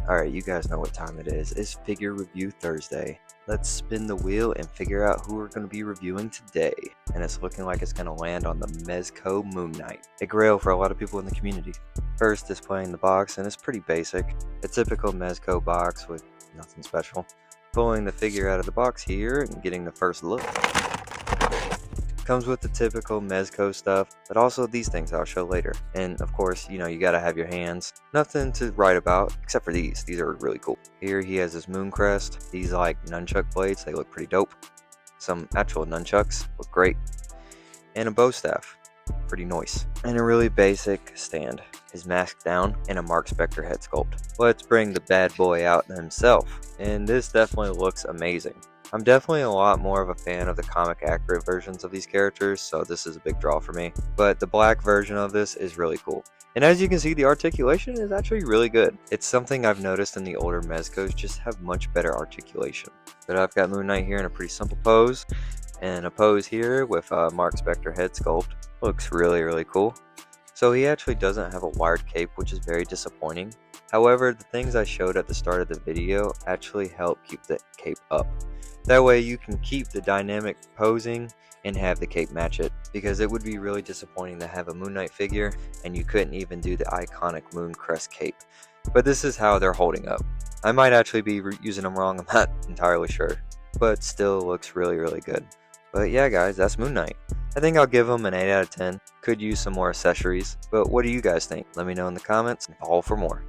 Alright, you guys know what time it is. It's Figure Review Thursday. Let's spin the wheel and figure out who we're going to be reviewing today. And it's looking like it's going to land on the Mezco MOONKNIGht, a grail for a lot of people in the community. First, displaying the box, and it's pretty basic. A typical Mezco box with nothing special. Pulling the figure out of the box here and getting the first look. Comes with the typical Mezco stuff, but also these things I'll show later. And of course, you gotta have your hands. Nothing to write about, except for these. These are really cool. Here he has his moon crest. These like nunchuck blades, they look pretty dope. Some actual nunchucks look great. And a bow staff, pretty nice. And a really basic stand. His mask down and a Mark Spector head sculpt. Let's bring the bad boy out himself. And this definitely looks amazing. I'm definitely a lot more of a fan of the comic accurate versions of these characters, so this is a big draw for me. But the black version of this is really cool. And as you can see, the articulation is actually really good. It's something I've noticed in the older Mezcos just have much better articulation. But I've got Moon Knight here in a pretty simple pose, and a pose here with a Mark Spector head sculpt. Looks really cool. So he actually doesn't have a wired cape, which is very disappointing. However, the things I showed at the start of the video actually help keep the cape up. That way you can keep the dynamic posing and have the cape match it, because it would be really disappointing to have a Moon Knight figure and you couldn't even do the iconic moon crest cape. But this is how they're holding up. I might actually be using them wrong, I'm not entirely sure, but still looks really good. But yeah guys, that's Moon Knight. I think I'll give him an 8 out of 10. Could use some more accessories, but what do you guys think? Let me know in the comments and follow for more.